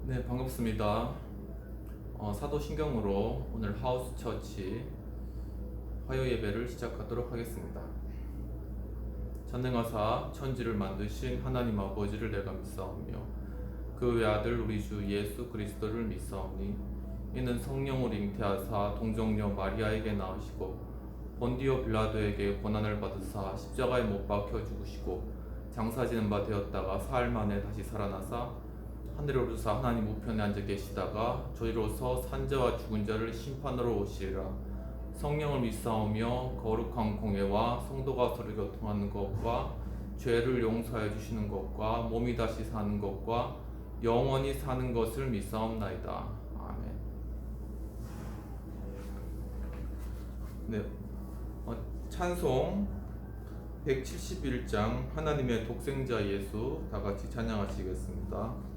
네, 반갑습니다. 사도신경으로 오늘 하우스 처치 화요 예배를 시작하도록 하겠습니다. 전능하사 천지를 만드신 하나님 아버지를 내가 믿사오며 그 외아들 우리 주 예수 그리스도를 믿사오니 이는 성령으로 잉태하사 동정녀 마리아에게 낳으시고 본디오 빌라도에게 고난을 받으사 십자가에 못 박혀 죽으시고 장사지는 바 되었다가 사흘 만에 다시 살아나사 하늘에 오르사 하나님 우편에 앉아 계시다가 저희로서 산자와 죽은 자를 심판으로 오시리라. 성령을 믿사오며 거룩한 공예와 성도가 서로 교통하는 것과 죄를 용서해 주시는 것과 몸이 다시 사는 것과 영원히 사는 것을 믿사옵나이다. 아멘. 네, 찬송 171장 하나님의 독생자 예수 다 같이 찬양하시겠습니다.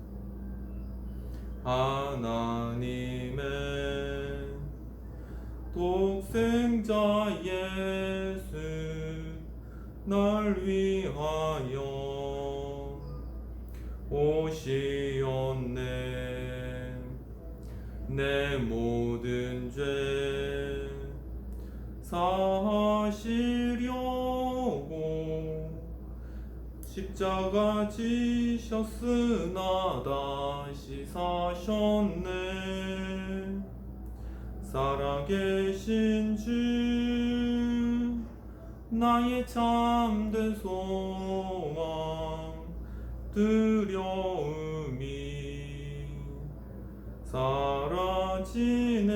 하나님의 독생자 예수 날 위하여 오시었네. 내 모든 죄 사시려고 십자가 지셨으나 다시 사셨네. 살아계신 주 나의 참된 소망 두려움이 사라지네.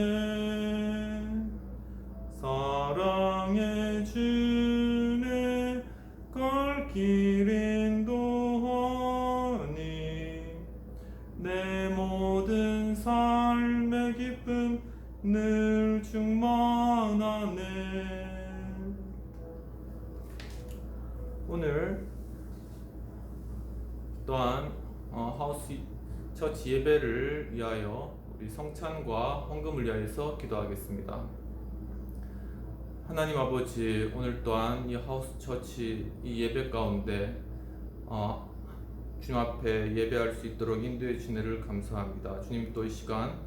사랑의 주내 갈 길 인도하니 내 모든 삶의 기쁨 늘 충만하네. 오늘 또한 하우스 처치 예배를 위하여 우리 성찬과 헌금을 위하여서 기도하겠습니다. 하나님 아버지, 오늘 또한 이 하우스 처치 이 예배 가운데 주님 앞에 예배할 수 있도록 인도해 주신 은혜를 감사합니다. 주님, 또 이 시간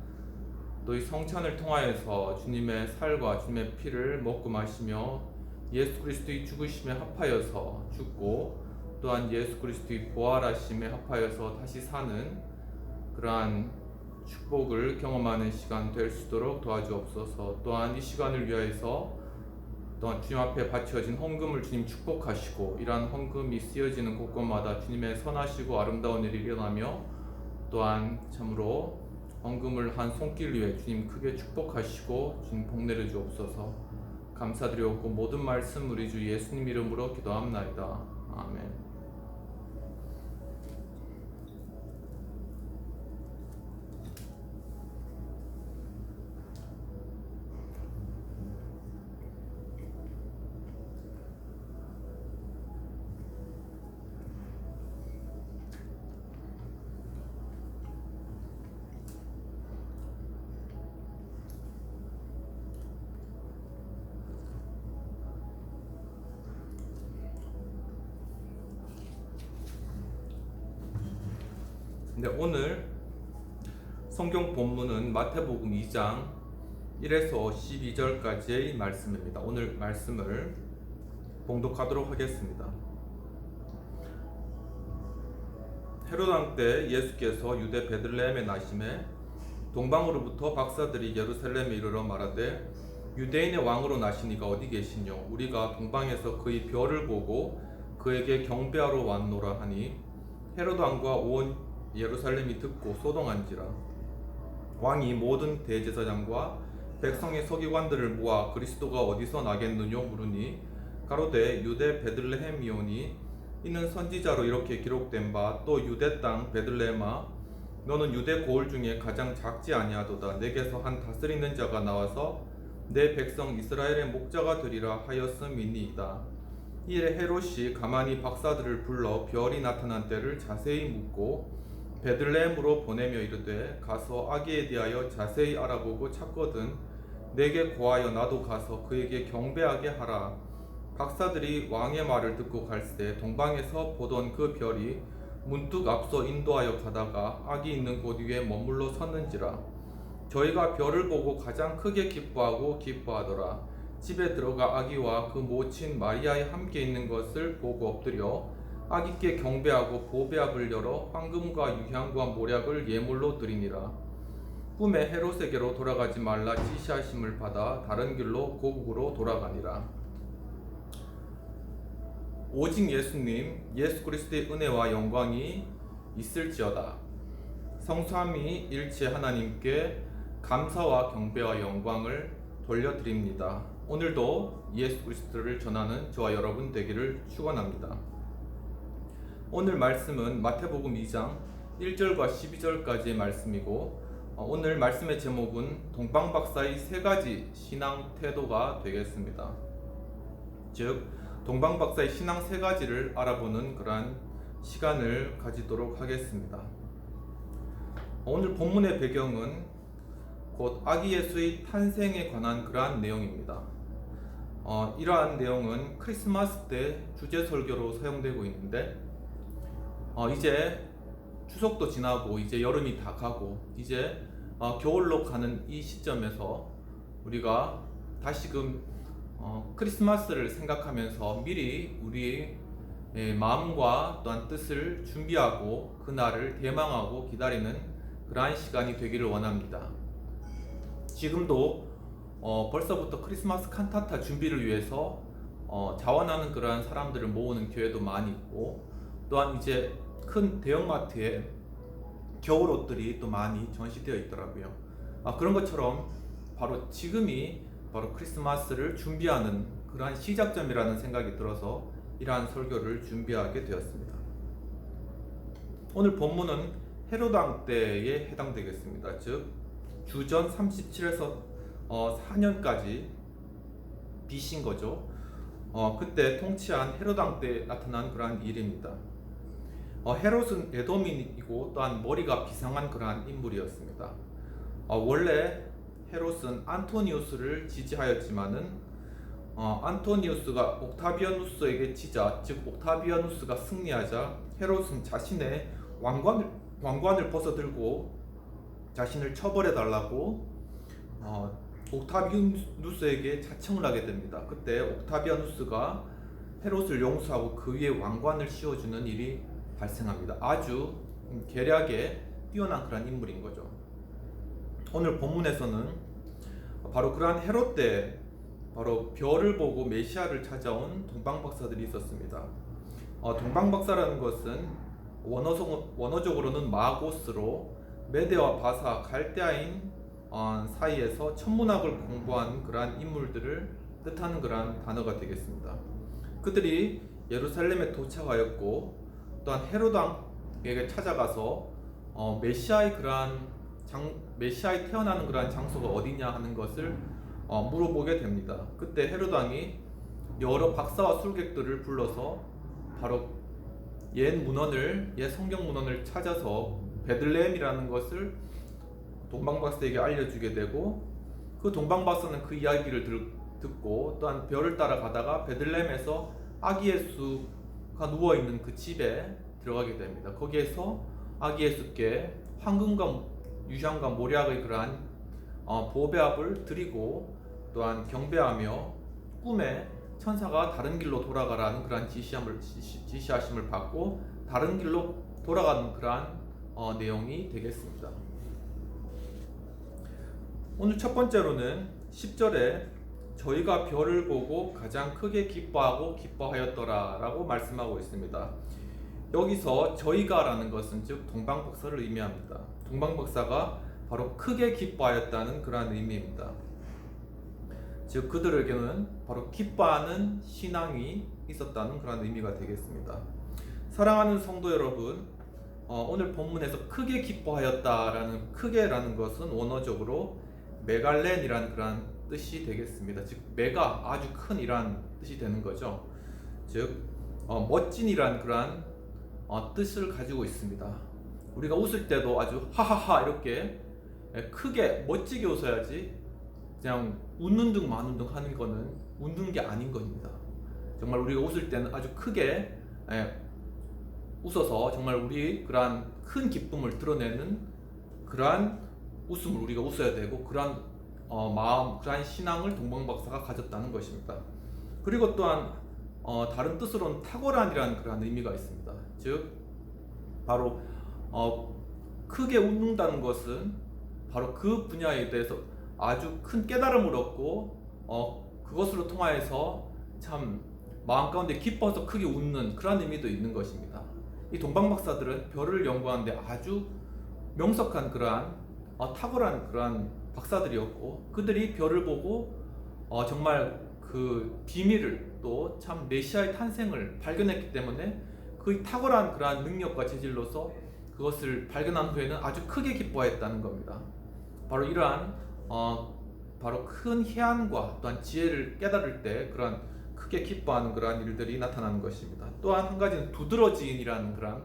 또 이 성찬을 통하여서 주님의 살과 주님의 피를 먹고 마시며 예수 그리스도의 죽으심에 합하여서 죽고 또한 예수 그리스도의 부활하심에 합하여서 다시 사는 그러한 축복을 경험하는 시간 될 수 있도록 도와주옵소서. 또한 이 시간을 위하여서 또한 주님 앞에 바쳐진 헌금을 주님 축복하시고 이러한 헌금이 쓰여지는 곳곳마다 주님의 선하시고 아름다운 일이 일어나며 또한 참으로 헌금을 한 손길 위에 주님 크게 축복하시고 주님 복내려 주옵소서. 감사드리옵고 모든 말씀 우리 주 예수님 이름으로 기도합나이다. 아멘. 네, 오늘 성경 본문은 마태복음 2장 1에서 12절까지의 말씀입니다. 오늘 말씀을 봉독하도록 하겠습니다. 헤롯 왕 때 예수께서 유대 베들레헴에 나심에 동방으로부터 박사들이 예루살렘에 이르러 말하되 유대인의 왕으로 나시니가 어디 계시뇨? 우리가 동방에서 그의 별을 보고 그에게 경배하러 왔노라 하니 헤롯 왕과 온 예루살렘이 듣고 소동한지라. 왕이 모든 대제사장과 백성의 서기관들을 모아 그리스도가 어디서 나겠느냐 물으니 가로되 유대 베들레헴이오니 이는 선지자로 이렇게 기록된 바 또 유대 땅 베들레헴아 너는 유대 고을 중에 가장 작지 아니하도다. 내게서 한 다스리는 자가 나와서 내 백성 이스라엘의 목자가 되리라 하였음이니이다. 이에 헤롯이 가만히 박사들을 불러 별이 나타난 때를 자세히 묻고 베들레헴으로 보내며 이르되 가서 아기에 대하여 자세히 알아보고 찾거든 내게 고하여 나도 가서 그에게 경배하게 하라. 박사들이 왕의 말을 듣고 갈새 동방에서 보던 그 별이 문득 앞서 인도하여 가다가 악이 있는 곳 위에 머물러 섰는지라. 저희가 별을 보고 가장 크게 기뻐하고 기뻐하더라. 집에 들어가 아기와 그 모친 마리아에 함께 있는 것을 보고 엎드려 아기께 경배하고 보배압을 열어 황금과 유향과 모략을 예물로 드리니라. 꿈에 헤롯에게로 돌아가지 말라 지시하심을 받아 다른 길로 고국으로 돌아가니라. 오직 예수님, 예수 그리스도의 은혜와 영광이 있을지어다. 성삼위 일체 하나님께 감사와 경배와 영광을 돌려드립니다. 오늘도 예수 그리스도를 전하는 저와 여러분 되기를 축원합니다. 오늘 말씀은 마태복음 2장 1절과 12절까지의 말씀이고, 오늘 말씀의 제목은 동방박사의 세 가지 신앙 태도가 되겠습니다. 즉, 동방박사의 신앙 세 가지를 알아보는 그러한 시간을 가지도록 하겠습니다. 오늘 본문의 배경은 곧 아기 예수의 탄생에 관한 그러한 내용입니다. 이러한 내용은 크리스마스 때 주제 설교로 사용되고 있는데, 이제 추석도 지나고 이제 여름이 다 가고 이제 겨울로 가는 이 시점에서 우리가 다시금 크리스마스를 생각하면서 미리 우리 마음과 또한 뜻을 준비하고 그날을 대망하고 기다리는 그러한 시간이 되기를 원합니다. 지금도 벌써부터 크리스마스 칸타타 준비를 위해서 자원하는 그러한 사람들을 모으는 교회도 많이 있고, 또한 이제 큰 대형마트에 겨울 옷들이 또 많이 전시되어 있더라고요. 그런 것처럼 바로 지금이 바로 크리스마스를 준비하는 그러한 시작점이라는 생각이 들어서 이러한 설교를 준비하게 되었습니다. 오늘 본문은 헤롯 왕 때에 해당되겠습니다. 즉 주전 37에서 4년까지 BC인 거죠. 그때 통치한 헤롯 왕 때 나타난 그러한 일입니다. 헤롯은 에돔인이고 또한 머리가 비상한 그러한 인물이었습니다. 원래 헤롯은 안토니우스를 지지하였지만은 안토니우스가 옥타비아누스에게 지자, 즉 옥타비아누스가 승리하자 헤롯은 자신의 왕관을 벗어들고 자신을 처벌해 달라고 옥타비아누스에게 자청을 하게 됩니다. 그때 옥타비아누스가 헤롯을 용서하고 그 위에 왕관을 씌워주는 일이 발생합니다. 아주 계략에 뛰어난 그런 인물인 거죠. 오늘 본문에서는 바로 그러한 헤롯 때 바로 별을 보고 메시아를 찾아온 동방박사들이 있었습니다. 동방박사라는 것은 원어적으로는 마고스로 메데와 바사, 갈대아인 사이에서 천문학을 공부한 그러한 인물들을 뜻하는 그러한 단어가 되겠습니다. 그들이 예루살렘에 도착하였고 또한 헤롯 왕에게 찾아가서 메시아의 태어나는 그러한 장소가 어디냐 하는 것을 물어보게 됩니다. 그때 헤롯 왕이 여러 박사와 술객들을 불러서 바로 옛 성경 문헌을 찾아서 베들레헴이라는 것을 동방박사에게 알려주게 되고, 그 동방박사는 그 이야기를 듣고 또한 별을 따라가다가 베들레헴에서 아기 예수가 누워있는 그 집에 들어가게 됩니다. 거기에서 아기 예수께 황금과 유향과 모략의 그러한 보배압을 드리고 또한 경배하며 꿈에 천사가 다른 길로 돌아가라는 그러한 지시하심을 받고 다른 길로 돌아가는 그러한 내용이 되겠습니다. 오늘 첫 번째로는 10절에 저희가 별을 보고 가장 크게 기뻐하고 기뻐하였더라 라고 말씀하고 있습니다. 여기서 저희가 라는 것은 즉 동방박사를 의미합니다. 동방박사가 바로 크게 기뻐하였다는 그러한 의미입니다. 즉 그들에게는 바로 기뻐하는 신앙이 있었다는 그런 의미가 되겠습니다. 사랑하는 성도 여러분, 오늘 본문에서 크게 기뻐하였다라는 크게라는 것은 원어적으로 메갈렌이라는 그런 뜻이 되겠습니다. 즉 메가 아주 큰 이란 뜻이 되는 거죠. 즉 멋진이란 그런 뜻을 가지고 있습니다. 우리가 웃을 때도 아주 하하하 이렇게 크게 멋지게 웃어야지 그냥 웃는 둥 마는 둥 하는 거는 웃는 게 아닌 겁니다. 정말 우리가 웃을 때는 아주 크게 웃어서 정말 우리 그러한 큰 기쁨을 드러내는 그러한 웃음을 우리가 웃어야 되고, 그러한 마음, 그러한 신앙을 동방박사가 가졌다는 것입니다. 그리고 또한 다른 뜻으로는 탁월한이라는 그러한 의미가 있습니다. 즉 바로 크게 웃는다는 것은 바로 그 분야에 대해서 아주 큰 깨달음을 얻고 그것으로 통하여서 참 마음 가운데 기뻐서 크게 웃는 그런 의미도 있는 것입니다. 이 동방박사들은 별을 연구하는데 아주 명석한 그러한 탁월한 그러한 박사들이었고, 그들이 별을 보고 정말 그 비밀을, 또 참 메시아의 탄생을 발견했기 때문에 그 탁월한 그러한 능력과 재질로서 그것을 발견한 후에는 아주 크게 기뻐했다는 겁니다. 바로 이러한 바로 큰 해안과 또한 지혜를 깨달을 때 그러한 크게 기뻐하는 그러한 일들이 나타나는 것입니다. 또한 한 가지는 두드러지인이라는 그러한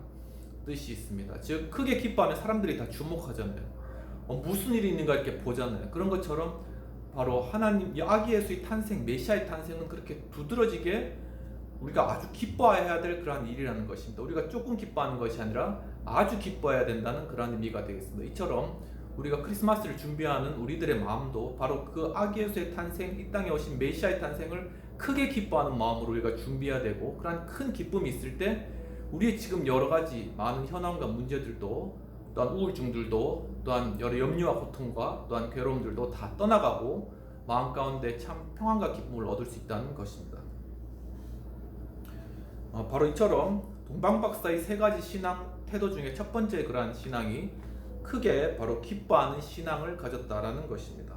뜻이 있습니다. 즉 크게 기뻐하면 사람들이 다 주목하잖아요. 무슨 일이 있는가 이렇게 보잖아요. 그런 것처럼 바로 하나님 아기 예수의 탄생, 메시아의 탄생은 그렇게 두드러지게 우리가 아주 기뻐해야 될 그러한 일이라는 것입니다. 우리가 조금 기뻐하는 것이 아니라 아주 기뻐해야 된다는 그러한 의미가 되겠습니다. 이처럼 우리가 크리스마스를 준비하는 우리들의 마음도 바로 그 아기 예수의 탄생, 이 땅에 오신 메시아의 탄생을 크게 기뻐하는 마음으로 우리가 준비해야 되고, 그러한 큰 기쁨이 있을 때 우리의 지금 여러 가지 많은 현황과 문제들도, 또한 우울증들도, 또한 여러 염려와 고통과 또한 괴로움들도 다 떠나가고 마음 가운데 참 평안과 기쁨을 얻을 수 있다는 것입니다. 바로 이처럼 동방박사의 세 가지 신앙 태도 중에 첫 번째 그러한 신앙이 크게 바로 기뻐하는 신앙을 가졌다라는 것입니다.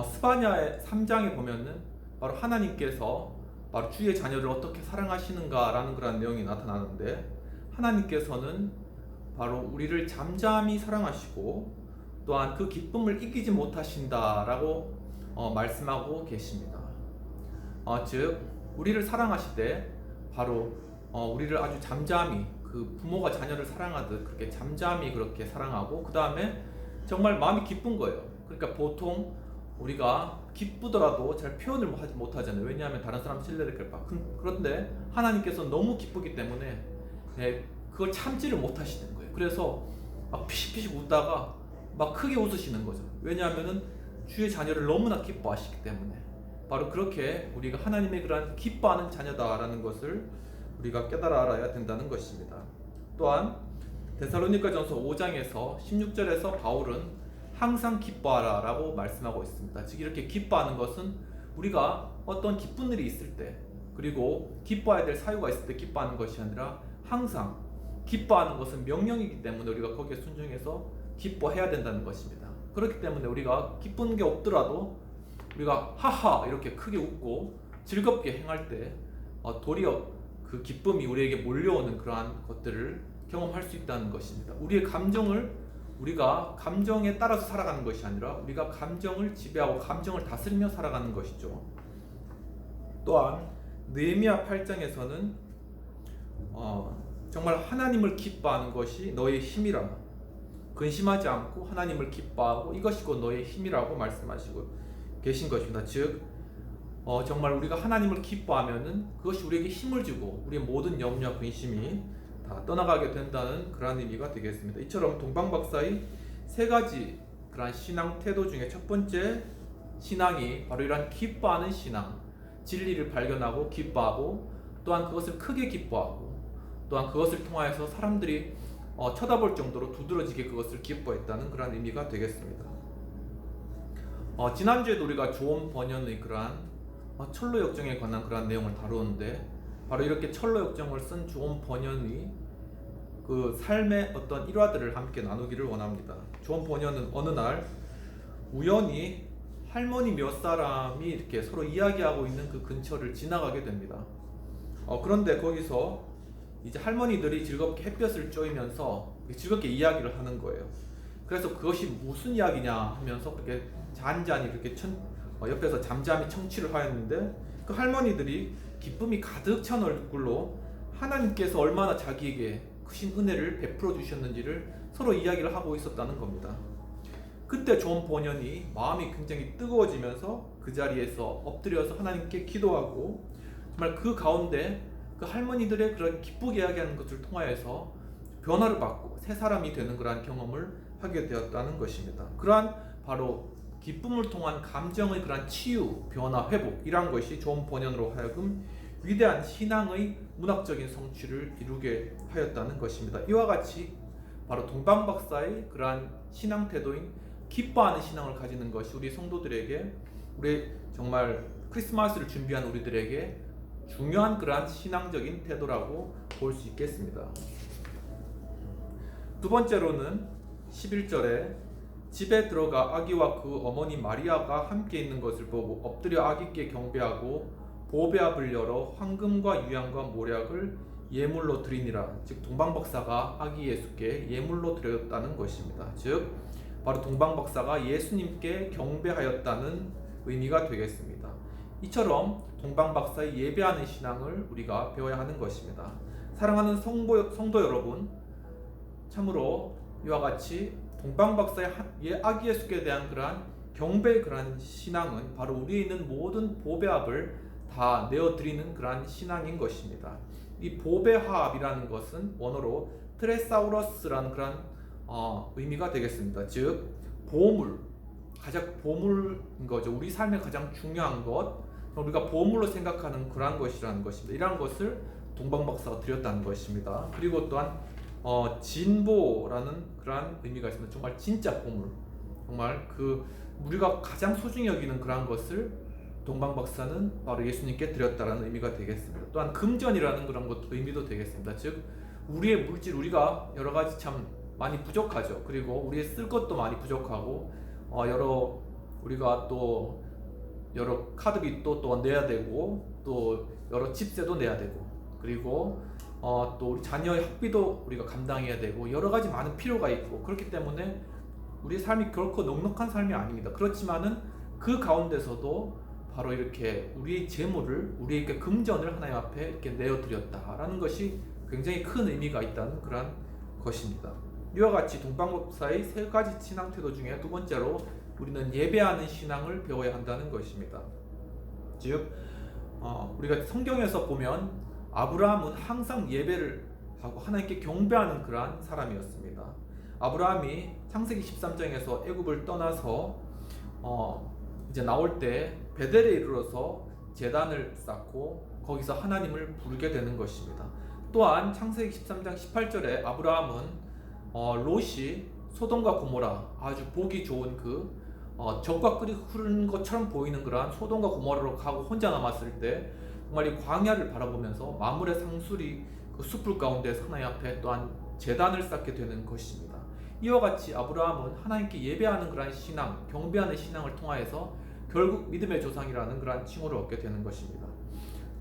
스바냐의 3장에 보면은 바로 하나님께서 바로 주의 자녀를 어떻게 사랑하시는가라는 그런 내용이 나타나는데, 하나님께서는 바로 우리를 잠잠히 사랑하시고 또한 그 기쁨을 이기지 못하신다라고 말씀하고 계십니다. 즉 우리를 사랑하실 때 바로 우리를 아주 잠잠히, 그 부모가 자녀를 사랑하듯 그렇게 잠잠히 그렇게 사랑하고, 그 다음에 정말 마음이 기쁜 거예요. 그러니까 보통 우리가 기쁘더라도 잘 표현을 하지 못하잖아요. 왜냐하면 다른 사람 신뢰를 할까. 그런데 하나님께서 너무 기쁘기 때문에 그걸 참지를 못하시는 거예요. 그래서 막 피식피식 웃다가 막 크게 웃으시는 거죠. 왜냐하면은 주의 자녀를 너무나 기뻐하시기 때문에. 바로 그렇게 우리가 하나님의 그러한 기뻐하는 자녀다라는 것을 우리가 깨달아 알아야 된다는 것입니다. 또한 데살로니가전서 5장에서 16절에서 바울은 항상 기뻐하라 라고 말씀하고 있습니다. 즉 이렇게 기뻐하는 것은 우리가 어떤 기쁜 일이 있을 때, 그리고 기뻐해야 될 사유가 있을 때 기뻐하는 것이 아니라 항상 기뻐하는 것은 명령이기 때문에 우리가 거기에 순종해서 기뻐해야 된다는 것입니다. 그렇기 때문에 우리가 기쁜 게 없더라도 우리가 하하 이렇게 크게 웃고 즐겁게 행할 때 도리어 그 기쁨이 우리에게 몰려오는 그러한 것들을 경험할 수 있다는 것입니다. 우리의 감정을 우리가 감정에 따라서 살아가는 것이 아니라 우리가 감정을 지배하고 감정을 다스리며 살아가는 것이죠. 또한 느헤미야 8장에서는 정말 하나님을 기뻐하는 것이 너의 힘이라, 근심하지 않고 하나님을 기뻐하고 이것이 곧 너의 힘이라고 말씀하시고 계신 것입니다. 즉 정말 우리가 하나님을 기뻐하면은 그것이 우리에게 힘을 주고 우리의 모든 염려와 근심이 다 떠나가게 된다는 그러한 의미가 되겠습니다. 이처럼 동방박사의 세 가지 그러한 신앙 태도 중에 첫 번째 신앙이 바로 이러한 기뻐하는 신앙, 진리를 발견하고 기뻐하고 또한 그것을 크게 기뻐하고 또한 그것을 통하여서 사람들이 쳐다볼 정도로 두드러지게 그것을 기뻐했다는 그러한 의미가 되겠습니다. 지난주에도 우리가 조온 번연의 그러한 철로 역정에 관한 그러한 내용을 다루었는데, 바로 이렇게 철로 역정을 쓴 조온 번연이 그 삶의 어떤 일화들을 함께 나누기를 원합니다. 조온 번연은 어느 날 우연히 할머니 몇 사람이 이렇게 서로 이야기하고 있는 그 근처를 지나가게 됩니다. 그런데 거기서 이제 할머니들이 즐겁게 햇볕을 쬐면서 즐겁게 이야기를 하는 거예요. 그래서 그것이 무슨 이야기냐 하면서 그렇게 잔잔히 그렇게 옆에서 잠잠히 청취를 하였는데, 그 할머니들이 기쁨이 가득 찬 얼굴로 하나님께서 얼마나 자기에게 크신 은혜를 베풀어 주셨는지를 서로 이야기를 하고 있었다는 겁니다. 그때 존 번연이 마음이 굉장히 뜨거워지면서 그 자리에서 엎드려서 하나님께 기도하고, 정말 그 가운데 그 할머니들의 그런 기쁘게 이야기하는 것을 통하여서 변화를 받고 새 사람이 되는 그러한 경험을 하게 되었다는 것입니다. 그러한 바로 기쁨을 통한 감정의 그러한 치유, 변화, 회복 이러한 것이 좋은 본연으로 하여금 위대한 신앙의 문학적인 성취를 이루게 하였다는 것입니다. 이와 같이 바로 동방 박사의 그러한 신앙 태도인 기뻐하는 신앙을 가지는 것이 우리 성도들에게, 우리 정말 크리스마스를 준비한 우리들에게 중요한 그러한 신앙적인 태도라고 볼 수 있겠습니다. 두 번째로는 11절에 집에 들어가 아기와 그 어머니 마리아가 함께 있는 것을 보고 엎드려 아기께 경배하고 보배압을 열어 황금과 유향과 모략을 예물로 드리니라. 즉 동방박사가 아기 예수께 예물로 드렸다는 것입니다. 즉 바로 동방박사가 예수님께 경배하였다는 의미가 되겠습니다. 이처럼 동방박사의 예배하는 신앙을 우리가 배워야 하는 것입니다. 사랑하는 성도 여러분, 참으로 이와 같이 동방박사의 아기 예수께 대한 그러한 경배의 그러한 신앙은 바로 우리에 있는 모든 보배합을 다 내어드리는 그러한 신앙인 것입니다. 이 보배합이라는 것은 원어로 트레사우러스라는 그러한 의미가 되겠습니다. 즉 보물, 가장 보물인 거죠. 우리 삶에 가장 중요한 것, 우리가 보물로 생각하는 그러한 것이라는 것입니다. 이러한 것을 동방박사가 드렸다는 것입니다. 그리고 또한 진보라는 그러한 의미가 있습니다. 정말 진짜 보물, 정말 그 우리가 가장 소중히 여기는 그러한 것을 동방박사는 바로 예수님께 드렸다라는 의미가 되겠습니다. 또한 금전이라는 그런 것 의미도 되겠습니다. 즉 우리의 물질, 우리가 여러 가지 참 많이 부족하죠. 그리고 우리의 쓸 것도 많이 부족하고 우리가 또 여러 카드빚도 또 내야 되고 또 여러 집세도 내야 되고 그리고 또 우리 자녀의 학비도 우리가 감당해야 되고 여러 가지 많은 필요가 있고, 그렇기 때문에 우리의 삶이 결코 넉넉한 삶이 아닙니다. 그렇지만은 그 가운데서도 바로 이렇게 우리의 재물을, 우리의 금전을 하나님 앞에 이렇게 내어드렸다라는 것이 굉장히 큰 의미가 있다는 그런 것입니다. 이와 같이 동방박사의 세 가지 신앙 태도 중에 두 번째로 우리는 예배하는 신앙을 배워야 한다는 것입니다. 즉 우리가 성경에서 보면 아브라함은 항상 예배를 하고 하나님께 경배하는 그러한 사람이었습니다. 아브라함이 창세기 13장에서 애굽을 떠나서 이제 나올 때 베델에 이르러서 제단을 쌓고 거기서 하나님을 부르게 되는 것입니다. 또한 창세기 13장 18절에 아브라함은 롯이 소돔과 고모라, 아주 보기 좋은 그 젖과 꿀이 흐르는 것처럼 보이는 그러한 소돔과 고모라로 가고 혼자 남았을 때 정말 이 광야를 바라보면서 만물의 상술이 그 숲을 가운데서 하나님 앞에 또한 제단을 쌓게 되는 것입니다. 이와 같이 아브라함은 하나님께 예배하는 그러한 신앙, 경배하는 신앙을 통하여서 결국 믿음의 조상이라는 그러한 칭호를 얻게 되는 것입니다.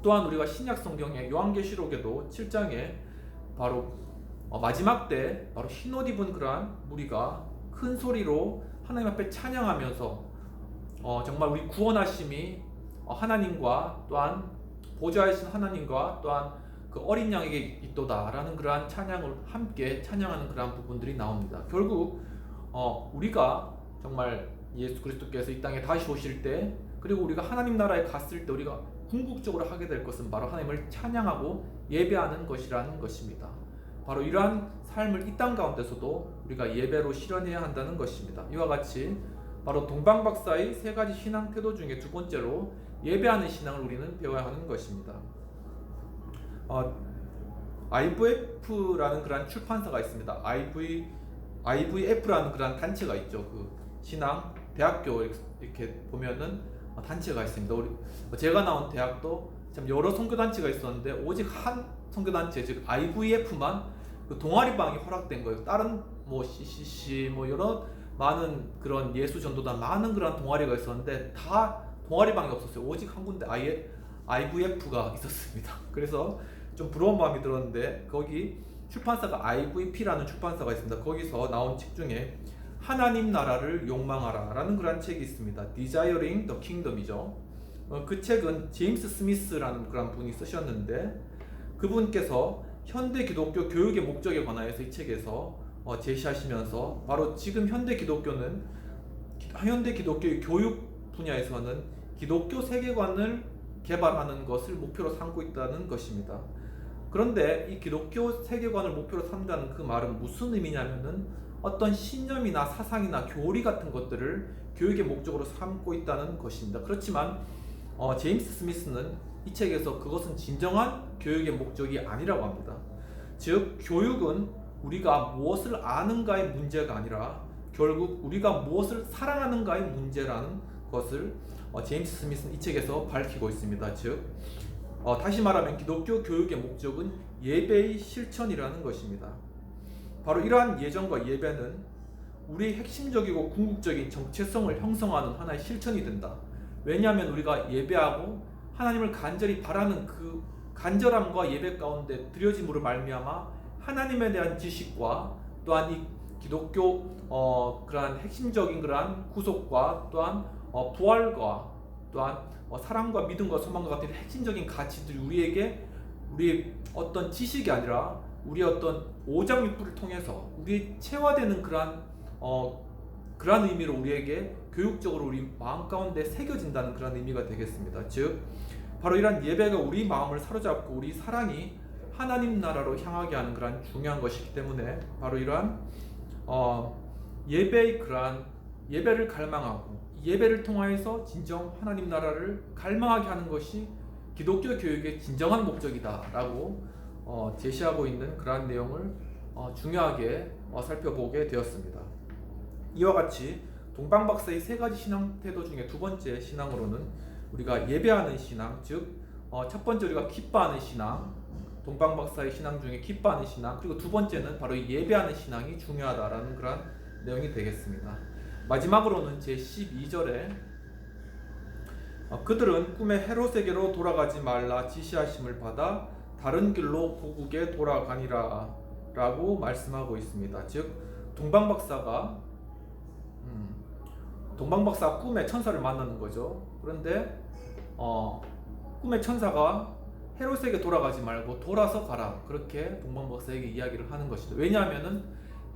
또한 우리가 신약 성경의 요한계시록에도 7장에 바로 마지막 때 바로 흰옷 입은 그러한 무리가 큰 소리로 하나님 앞에 찬양하면서 정말 우리 구원하심이 하나님과 또한 보좌하신 하나님과 또한 그 어린 양에게 있도다라는 그러한 찬양을 함께 찬양하는 그러한 부분들이 나옵니다. 결국 우리가 정말 예수 그리스도께서 이 땅에 다시 오실 때, 그리고 우리가 하나님 나라에 갔을 때 우리가 궁극적으로 하게 될 것은 바로 하나님을 찬양하고 예배하는 것이라는 것입니다. 바로 이러한 삶을 이 땅 가운데서도 우리가 예배로 실현해야 한다는 것입니다. 이와 같이 바로 동방박사의 세 가지 신앙 태도 중에 두 번째로 예배하는 신앙을 우리는 배워야 하는 것입니다. IVF라는 그런 출판사가 있습니다. IVF라는 그런 단체가 있죠. 그 신앙 대학교 이렇게 보면은 단체가 있습니다. 제가 나온 대학도 참 여러 선교 단체가 있었는데 오직 한 선교 단체, 즉 IVF만 그 동아리방이 허락된 거예요. 다른 뭐 CCC 뭐 여러 많은 그런 예수 전도단 많은 그런 동아리가 있었는데 다 동아리방이 없었어요. 오직 한 군데 IVF가 있었습니다. 그래서 좀 부러운 마음이 들었는데 거기 출판사가 IVP라는 출판사가 있습니다. 거기서 나온 책 중에 하나님 나라를 욕망하라 라는 그런 책이 있습니다. Desiring the Kingdom이죠. 그 책은 제임스 스미스라는 그런 분이 쓰셨는데 그분께서 현대 기독교 교육의 목적에 관하여서 이 책에서 제시하시면서 바로 지금 현대 기독교의 교육 분야에서는 기독교 세계관을 개발하는 것을 목표로 삼고 있다는 것입니다. 그런데 이 기독교 세계관을 목표로 삼는다는 그 말은 무슨 의미냐면은 어떤 신념이나 사상이나 교리 같은 것들을 교육의 목적으로 삼고 있다는 것입니다. 그렇지만 제임스 스미스는 이 책에서 그것은 진정한 교육의 목적이 아니라고 합니다. 즉 교육은 우리가 무엇을 아는가의 문제가 아니라 결국 우리가 무엇을 사랑하는가의 문제라는 것을 제임스 스미스는 이 책에서 밝히고 있습니다. 즉 다시 말하면 기독교 교육의 목적은 예배의 실천이라는 것입니다. 바로 이러한 예정과 예배는 우리의 핵심적이고 궁극적인 정체성을 형성하는 하나의 실천이 된다. 왜냐하면 우리가 예배하고 하나님을 간절히 바라는 그 간절함과 예배 가운데 드려짐으로 말미암아 하나님에 대한 지식과 또한 이 기독교 그러한 핵심적인 그러한 구속과 또한 부활과 또한 사랑과 믿음과 소망과 같은 핵심적인 가치들이 우리의 어떤 지식이 아니라 우리의 어떤 오장육부를 통해서 우리 체화되는 그러한 의미로 우리에게 교육적으로 우리 마음 가운데 새겨진다는 그런 의미가 되겠습니다. 즉 바로 이러한 예배가 우리 마음을 사로잡고 우리 사랑이 하나님 나라로 향하게 하는 그러한 중요한 것이기 때문에 바로 이러한 예배의 그러한 예배를 갈망하고 예배를 통하여서 진정 하나님 나라를 갈망하게 하는 것이 기독교 교육의 진정한 목적이다라고 제시하고 있는 그러한 내용을 중요하게 살펴보게 되었습니다. 이와 같이 동방박사의 세 가지 신앙 태도 중에 두 번째 신앙으로는 우리가 예배하는 신앙, 즉 첫 번째 우리가 기뻐하는 신앙, 동방박사의 신앙 중에 기뻐하는 신앙, 그리고 두 번째는 바로 예배하는 신앙이 중요하다라는 그런 내용이 되겠습니다. 마지막으로는 제12절에 그들은 꿈에 헤롯에게로 돌아가지 말라 지시하심을 받아 다른 길로 고국에 돌아가니라 라고 말씀하고 있습니다. 즉 동방박사가 꿈에 천사를 만나는 거죠. 그런데 꿈의 천사가 헤롯에게 돌아가지 말고 돌아서 가라, 그렇게 동방박사에게 이야기를 하는 것이죠. 왜냐하면은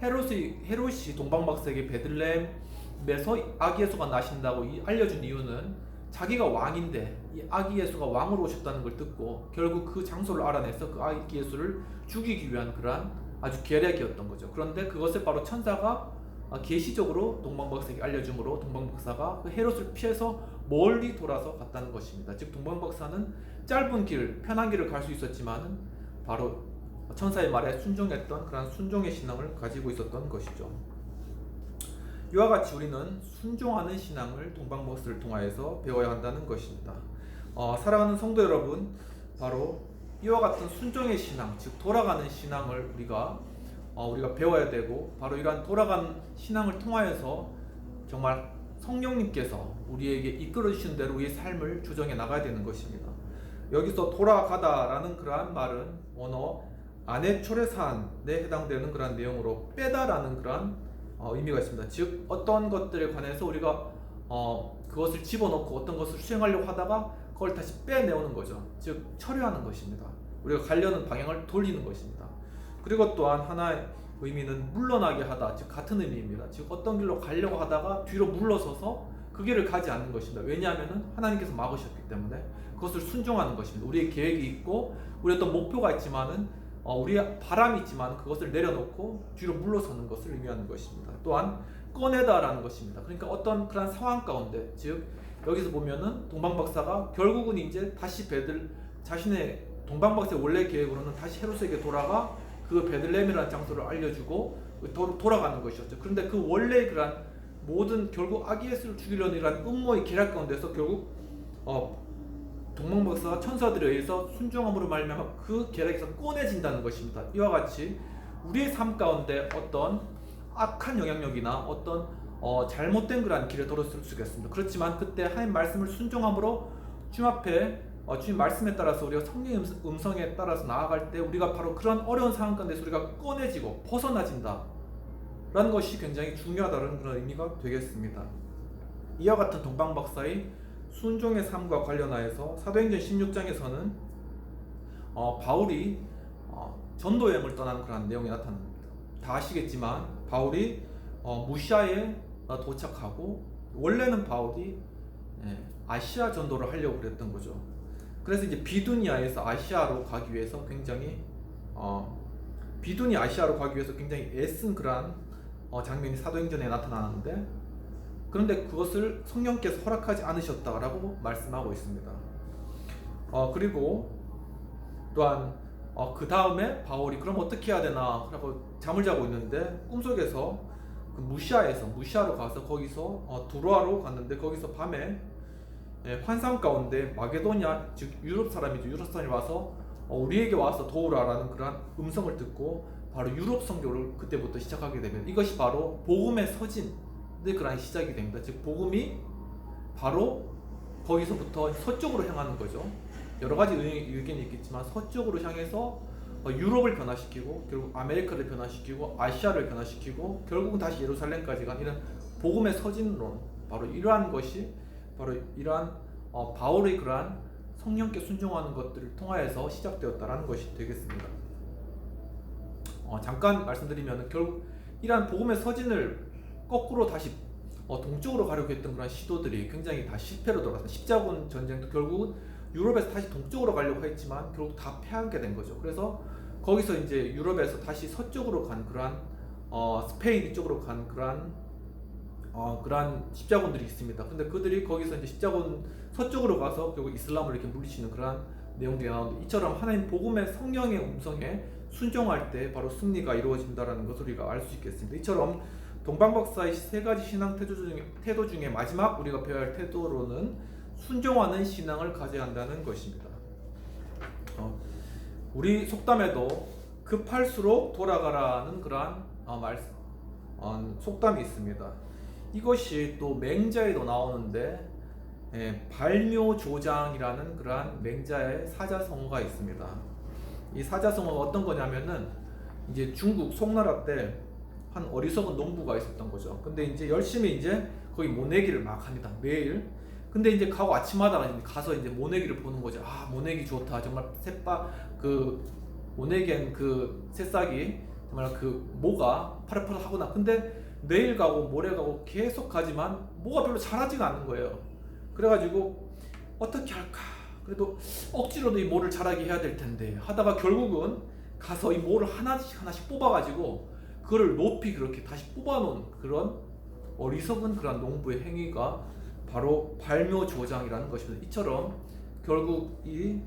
헤롯이 동방박사에게 베들레헴에서 아기 예수가 나신다고 알려준 이유는 자기가 왕인데 이 아기 예수가 왕으로 오셨다는 걸 듣고 결국 그 장소를 알아내서 그 아기 예수를 죽이기 위한 그러한 아주 계략이었던 거죠. 그런데 그것을 바로 천사가 계시적으로 동방박사에게 알려주므로 동방박사가 그 헤롯을 피해서 멀리 돌아서 갔다는 것입니다. 즉 동방박사는 짧은 길, 편한 길을 갈 수 있었지만은 바로 천사의 말에 순종했던 그런 순종의 신앙을 가지고 있었던 것이죠. 이와 같이 우리는 순종하는 신앙을 동방박사를 통하여서 배워야 한다는 것입니다. 사랑하는 성도 여러분, 바로 이와 같은 순종의 신앙, 즉 돌아가는 신앙을 우리가 배워야 되고, 바로 이러한 돌아가는 신앙을 통하여서 정말 성령님께서 우리에게 이끌어 주신 대로 우리의 삶을 조정해 나가야 되는 것입니다. 여기서 돌아가다라는 그러한 말은 언어 아네초레산에 해당되는 그러한 내용으로 빼다라는 그러한 의미가 있습니다. 즉 어떤 것들에 관해서 우리가 그것을 집어넣고 어떤 것을 수행하려고 하다가 그걸 다시 빼내오는 거죠. 즉 처리하는 것입니다. 우리가 가려는 방향을 돌리는 것입니다. 그리고 또한 하나의 의미는 물러나게 하다, 즉 같은 의미입니다. 즉 어떤 길로 가려고 하다가 뒤로 물러서서 그 길을 가지 않는 것입니다. 왜냐하면 하나님께서 막으셨기 때문에 그것을 순종하는 것입니다. 우리의 계획이 있고 우리 어떤 목표가 있지만은 우리의 바람이 있지만 그것을 내려놓고 뒤로 물러서는 것을 의미하는 것입니다. 또한 꺼내다라는 것입니다. 그러니까 어떤 그런 상황 가운데, 즉 여기서 보면은 동방박사가 결국은 이제 다시 자신의 동방박사의 원래 계획으로는 다시 헤롯에게 돌아가 그 베들레헴이라는 장소를 알려주고 돌아가는 것이었죠. 그런데 그 원래 그런 모든 결국 아기 예수를 죽이려는 이런 음모의 계략 가운데서 결국 동방박사가 천사들에 의해서 순종함으로 말미암아 그 계략에서 꺼내진다는 것입니다. 이와 같이 우리의 삶 가운데 어떤 악한 영향력이나 어떤 잘못된 그러한 길에 들었을 수 있겠습니다. 그렇지만 그때 하나님 말씀을 순종함으로 주님 앞에 주님 말씀에 따라서 우리가 성령의 음성에 따라서 나아갈 때 우리가 바로 그런 어려운 상황 가운데서 우리가 꺼내지고 벗어나진다 라는 것이 굉장히 중요하다는 그런 의미가 되겠습니다. 이와 같은 동방박사의 순종의 삶과 관련하여서 사도행전 16장에서는 바울이 전도 여행을 떠나는 그런 내용이 나타납니다. 다 아시겠지만 바울이 무시아에 도착하고 원래는 바울이 아시아 전도를 하려고 그랬던 거죠. 그래서 이제 비두니아에서 아시아로 가기 위해서 굉장히 비두니 아시아로 가기 위해서 굉장히 애쓴 그러한 장면이 사도행전에 나타나는데, 그런데 그것을 성령께서 허락하지 않으셨다라고 말씀하고 있습니다. 그리고 또한 그 다음에 바울이 그럼 어떻게 해야 되나 하고 잠을 자고 있는데 꿈속에서 그 무시아로 가서 거기서 두로아로 갔는데, 거기서 밤에 환상 가운데 마게도냐, 즉 유럽 사람이 와서 우리에게 와서 도우라라는 그러한 음성을 듣고 바로 유럽 선교를 그때부터 시작하게 되면, 이것이 바로 복음의 서진의 그러한 시작이 됩니다. 즉 복음이 바로 거기서부터 서쪽으로 향하는 거죠. 여러 가지 의견이 있겠지만 서쪽으로 향해서 유럽을 변화시키고 결국 아메리카를 변화시키고 아시아를 변화시키고 결국은 다시 예루살렘까지 간 이런 복음의 서진론, 바로 이러한 것이 바로 이러한 바울의 그러한 성령께 순종하는 것들을 통하여서 시작되었다라는 것이 되겠습니다. 잠깐 말씀드리면 결국 이러한 복음의 서진을 거꾸로 다시 동쪽으로 가려고 했던 그런 시도들이 굉장히 다 실패로 돌아서, 십자군 전쟁도 결국은 유럽에서 다시 동쪽으로 가려고 했지만 결국 다 패하게 된 거죠. 그래서 거기서 이제 유럽에서 다시 서쪽으로 간 그러한 스페인 이쪽으로 간 그러한 십자군들이 있습니다. 근데 그들이 거기서 이제 십자군 서쪽으로 가서 결국 이슬람을 이렇게 물리치는 그러한 내용들이 나오는데, 이처럼 하나님 복음의 성령의 음성에 순종할 때 바로 승리가 이루어진다라는 것을 우리가 알 수 있겠습니다. 이처럼 동방박사의 세 가지 신앙 태도 중에 마지막 우리가 배워야 할 태도로는 순종하는 신앙을 가져야 한다는 것입니다. 우리 속담에도 급할수록 돌아가라는 그러한 속담이 있습니다. 이것이 또 맹자에도 나오는데, 발묘조장이라는 그러한 맹자의 사자성어가 있습니다. 이 사자성어가 어떤 거냐면은 이제 중국 송나라 때 한 어리석은 농부가 있었던 거죠. 근데 이제 열심히 이제 거기 모내기를 막 합니다. 매일. 근데 이제 가고 아침마다 가서 이제 모내기를 보는 거죠. 모내기 좋다. 정말 모내기엔 그 새싹이 정말 그 모가 파릇파릇하구나. 근데 내일 가고 모레 가고 계속 가지만 모가 별로 자라지가 않는 거예요. 그래가지고 어떻게 할까? 그래도 억지로도 이 모를 자라게 해야 될 텐데 하다가 결국은 가서 이 모를 하나씩 뽑아가지고 그거를 높이 그렇게 다시 뽑아놓은 그런 어리석은 그런 농부의 행위가 바로 발묘조장이라는 것입니다. 이처럼 결국 이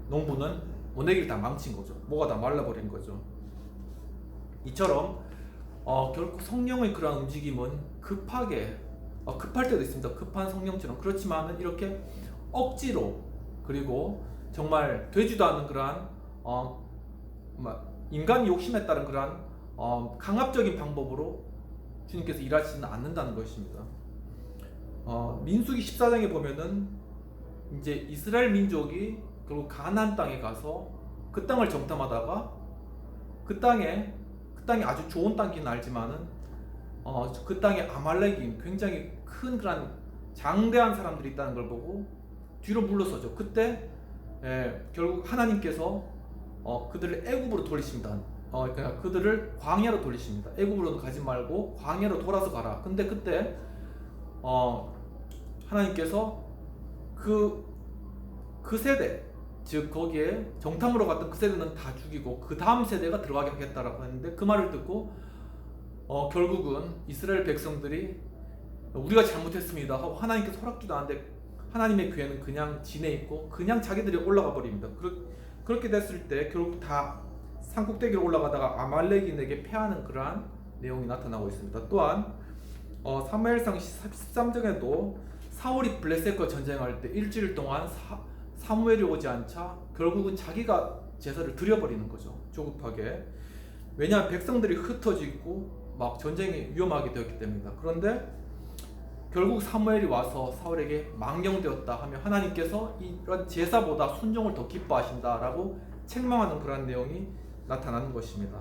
농부는 모내기를 다 망친 거죠. 모가 다 말라버린 거죠. 이처럼 결국 성령의 그런 움직임은 급할 때도 있습니다. 급한 성령처럼. 그렇지만은 이렇게 억지로, 그리고 정말 되지도 않은 그러한 인간의 욕심에 따른 그러한 강압적인 방법으로 주님께서 일하시지는 않는다는 것입니다. 민수기 14장에 보면은 이제 이스라엘 민족이 결국 가나안 땅에 가서 그 땅을 정탐하다가 그 땅이 아주 좋은 땅이긴 알지만은 그 땅에 아말렉인 굉장히 큰 그런 장대한 사람들이 있다는 걸 보고 뒤로 물러서죠. 그때 결국 하나님께서 그들을 애굽으로 돌리십니다. 그러니까 그들을 광야로 돌리십니다. 애굽으로는 가지 말고 광야로 돌아서 가라. 근데 그때 하나님께서 그 세대, 즉 거기에 정탐으로 갔던 그 세대는 다 죽이고 그 다음 세대가 들어가게 하겠다라고 했는데, 그 말을 듣고 결국은 이스라엘 백성들이 우리가 잘못했습니다 하고 하나님께서 허락지도 않는데 하나님의 교회는 그냥 지내 있고 그냥 자기들이 올라가 버립니다. 그렇게 됐을 때 결국 다 산꼭대기로 올라가다가 아말렉인에게 패하는 그러한 내용이 나타나고 있습니다. 또한 사무엘상 13장에도 사울이 블레셋과 전쟁할 때 일주일 동안 사무엘이 오지 않자 결국은 자기가 제사를 드려버리는 거죠. 조급하게. 왜냐하면 백성들이 흩어지고 막 전쟁이 위험하게 되었기 때문이다. 그런데 결국 사무엘이 와서 사울에게 망령되었다 하며 하나님께서 이런 제사보다 순종을 더 기뻐하신다라고 책망하는 그런 내용이 나타나는 것입니다.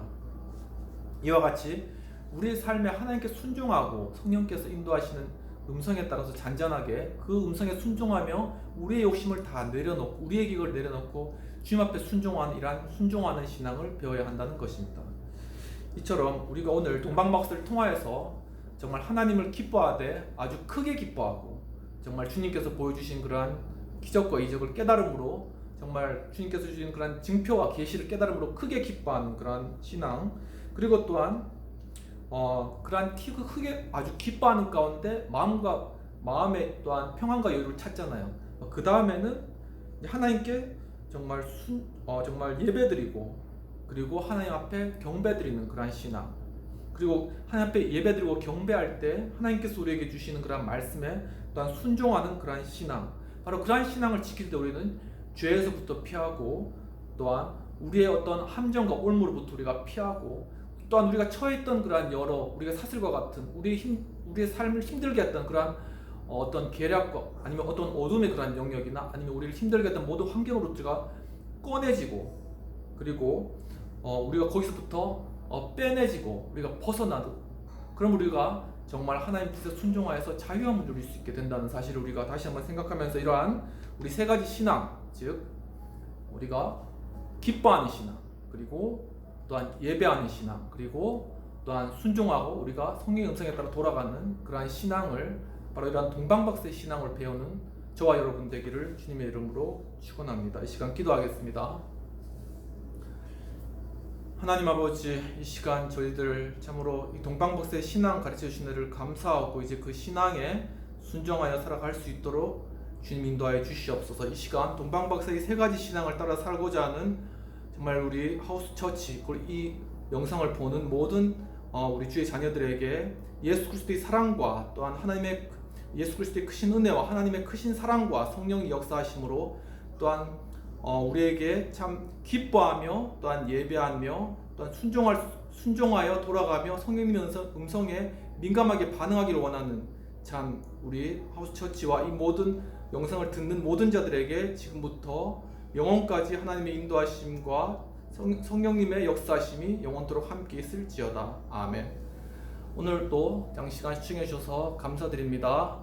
이와 같이 우리의 삶에 하나님께 순종하고 성령께서 인도하시는 음성에 따라서 잔잔하게 그 음성에 순종하며 우리의 욕심을 다 내려놓고 우리의 기를 내려놓고 주님 앞에 순종하는 신앙을 배워야 한다는 것입니다. 이처럼 우리가 오늘 동방박사를 통하여서 정말 하나님을 기뻐하되 아주 크게 기뻐하고 정말 주님께서 보여주신 그러한 기적과 이적을 깨달음으로 정말 주님께서 주신 그런 증표와 계시를 깨달음으로 크게 기뻐하는 그런 신앙, 그리고 또한 그러한 크게 아주 기뻐하는 가운데 마음에 또한 평안과 여유를 찾잖아요. 그 다음에는 하나님께 정말 정말 예배드리고, 그리고 하나님 앞에 경배드리는 그러한 신앙, 그리고 하나님 앞에 예배드리고 경배할 때 하나님께서 우리에게 주시는 그러한 말씀에 또한 순종하는 그러한 신앙, 바로 그러한 신앙을 지킬 때 우리는 죄에서부터 피하고, 또한 우리의 어떤 함정과 올무로부터 우리가 피하고, 또한 우리가 처했던 그러한 우리가 사슬과 같은 우리의 삶을 힘들게 했던 그러한 어떤 계략과 아니면 어떤 어둠의 그러한 영역이나 아니면 우리를 힘들게 했던 모든 환경으로부터 꺼내지고, 그리고 우리가 거기서부터 빼내지고 우리가 벗어나도, 그럼 우리가 정말 하나님 뜻에 순종하여서 자유함을 누릴 수 있게 된다는 사실을 우리가 다시 한번 생각하면서 이러한 우리 세 가지 신앙, 즉 우리가 기뻐하는 신앙, 그리고 또한 예배하는 신앙, 그리고 또한 순종하고 우리가 성령의 음성에 따라 돌아가는 그러한 신앙을, 바로 이러한 동방박사의 신앙을 배우는 저와 여러분 되기를 주님의 이름으로 축원합니다. 이 시간 기도하겠습니다. 하나님 아버지, 이 시간 저희들 참으로 이 동방박사의 신앙 가르쳐 주신 일을 감사하고, 이제 그 신앙에 순종하여 살아갈 수 있도록 주님 인도하여 주시옵소서. 이 시간 동방박사의 세 가지 신앙을 따라 살고자 하는 정말 우리 하우스 처치, 그리고 이 영상을 보는 모든 우리 주의 자녀들에게 예수 그리스도의 사랑과 또한 하나님의 예수 그리스도의 크신 은혜와 하나님의 크신 사랑과 성령의 역사하심으로 또한 우리에게 참 기뻐하며 또한 예배하며 또한 순종하여 돌아가며 성령님의 음성에 민감하게 반응하기를 원하는 참 우리 하우스 처치와 이 모든 영상을 듣는 모든 자들에게 지금부터 영원까지 하나님의 인도하심과 성령님의 역사하심이 영원토록 함께 있을지어다. 아멘. 오늘도 양시간 시청해 주셔서 감사드립니다.